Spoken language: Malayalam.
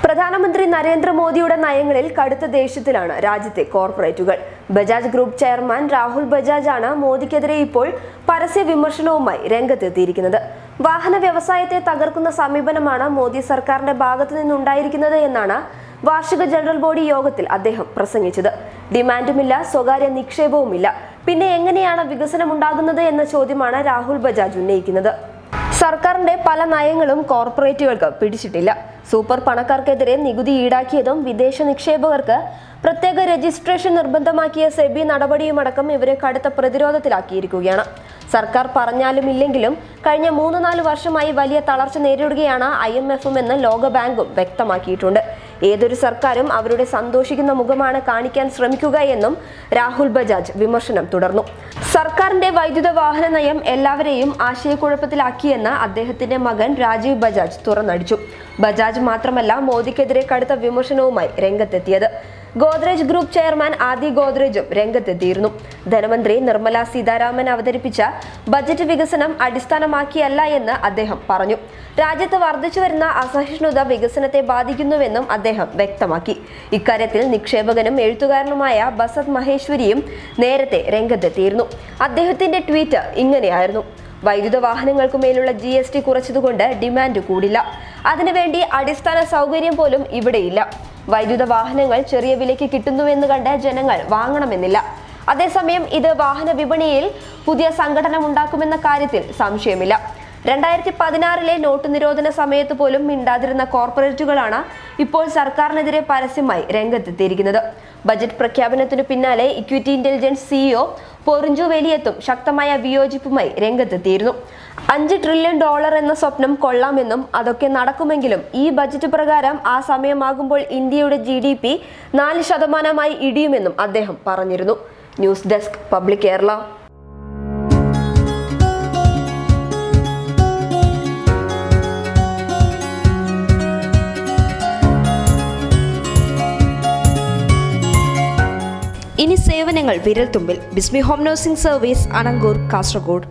പ്രധാനമന്ത്രി നരേന്ദ്രമോദിയുടെ നയങ്ങളിൽ കടുത്ത ദേഷ്യത്തിലാണ് രാജ്യത്തെ കോർപ്പറേറ്റുകൾ. ബജാജ് ഗ്രൂപ്പ് ചെയർമാൻ രാഹുൽ ബജാജ് ആണ് മോദിക്കെതിരെ ഇപ്പോൾ പരസ്യ വിമർശനവുമായി രംഗത്തെത്തിയിരിക്കുന്നത്. വാഹന വ്യവസായത്തെ തകർക്കുന്ന സമീപനമാണ് മോദി സർക്കാരിന്റെ ഭാഗത്തു നിന്നുണ്ടായിരിക്കുന്നത് എന്നാണ് വാർഷിക ജനറൽ ബോഡി യോഗത്തിൽ അദ്ദേഹം പ്രസംഗിച്ചത്. ഡിമാൻഡുമില്ല, സ്വകാര്യ നിക്ഷേപവുമില്ല, പിന്നെ എങ്ങനെയാണ് വികസനം ഉണ്ടാകുന്നത് എന്ന ചോദ്യമാണ് രാഹുൽ ബജാജ് ഉന്നയിക്കുന്നത്. സർക്കാരിന്റെ പല നയങ്ങളും കോർപ്പറേറ്റുകൾക്ക് പിടിച്ചിട്ടില്ല. സൂപ്പർ പണക്കാർക്കെതിരെ നികുതി ഈടാക്കിയതും വിദേശ നിക്ഷേപകർക്ക് പ്രത്യേക രജിസ്ട്രേഷൻ നിർബന്ധമാക്കിയ സെബി നടപടിയുമടക്കം ഇവരെ കടുത്ത പ്രതിരോധത്തിലാക്കിയിരിക്കുകയാണ്. സർക്കാർ പറഞ്ഞാലും ഇല്ലെങ്കിലും കഴിഞ്ഞ 3-4 വർഷമായി വലിയ തളർച്ച നേരിടുകയാണ് IMFും എന്ന് ലോകബാങ്കും വ്യക്തമാക്കിയിട്ടുണ്ട്. ഏതൊരു സർക്കാരും അവരുടെ സന്തോഷിക്കുന്ന മുഖമാണ് കാണിക്കാൻ ശ്രമിക്കുക എന്നും രാഹുൽ ബജാജ് വിമർശനം തുടർന്നു. സർക്കാരിന്റെ വൈദ്യുത വാഹന നയം എല്ലാവരെയും ആശയക്കുഴപ്പത്തിലാക്കിയെന്ന് അദ്ദേഹത്തിന്റെ മകൻ രാജീവ് ബജാജ് തുറന്നടിച്ചു. ബജാജ് മാത്രമല്ല മോദിക്കെതിരെ കടുത്ത വിമർശനവുമായി രംഗത്തെത്തിയത്. ഗോദ്രേജ് ഗ്രൂപ്പ് ചെയർമാൻ ആദി ഗോദ്രേജും രംഗത്തെത്തിയിരുന്നു. ധനമന്ത്രി നിർമ്മല സീതാരാമൻ അവതരിപ്പിച്ച ബജറ്റ് വികസനം അടിസ്ഥാനമാക്കിയല്ല എന്ന് അദ്ദേഹം പറഞ്ഞു. രാജ്യത്ത് വർദ്ധിച്ചുവരുന്ന അസഹിഷ്ണുത വികസനത്തെ ബാധിക്കുന്നുവെന്നും അദ്ദേഹം വ്യക്തമാക്കി. ഇക്കാര്യത്തിൽ നിക്ഷേപകനും എഴുത്തുകാരനുമായ ബസത് മഹേശ്വരിയും നേരത്തെ രംഗത്തെത്തിയിരുന്നു. അദ്ദേഹത്തിന്റെ ട്വീറ്റ് ഇങ്ങനെയായിരുന്നു: വൈദ്യുത വാഹനങ്ങൾക്കുമേലുള്ള GST കുറച്ചതുകൊണ്ട് ഡിമാൻഡ് കൂടില്ല. അതിനുവേണ്ടി അടിസ്ഥാന സൗകര്യം പോലും ഇവിടെയില്ല. വൈദ്യുത വാഹനങ്ങൾ ചെറിയ വിലയ്ക്ക് കിട്ടുന്നുവെന്ന് കണ്ട് ജനങ്ങൾ വാങ്ങണമെന്നില്ല. അതേസമയം ഇത് വാഹന വിപണിയിൽ പുതിയ സംഘടന ഉണ്ടാക്കുമെന്ന കാര്യത്തിൽ സംശയമില്ല. 2016 നോട്ട് നിരോധന സമയത്ത് പോലും മിണ്ടാതിരുന്ന കോർപ്പറേറ്റുകളാണ് ഇപ്പോൾ സർക്കാരിനെതിരെ പരസ്യമായി രംഗത്തെത്തിയിരിക്കുന്നത്. ബജറ്റ് പ്രഖ്യാപനത്തിനു പിന്നാലെ ഇക്വിറ്റി ഇന്റലിജൻസ് CEO പൊറിഞ്ചു വെലിയത്തും ശക്തമായ വിയോജിപ്പുമായി രംഗത്തെത്തിയിരുന്നു. $5 ട്രില്യൺ എന്ന സ്വപ്നം കൊള്ളാമെന്നും അതൊക്കെ നടക്കുമെങ്കിലും ഈ ബജറ്റ് പ്രകാരം ആ സമയമാകുമ്പോൾ ഇന്ത്യയുടെ GDP 4% ഇടിയുമെന്നും അദ്ദേഹം പറഞ്ഞിരുന്നു. News desk public Kerala. ഇനി സേവനങ്ങൾ വിരൽത്തുമ്പിൽ. ബിസ്മി home nursing service, Anangoor, Kasaragod.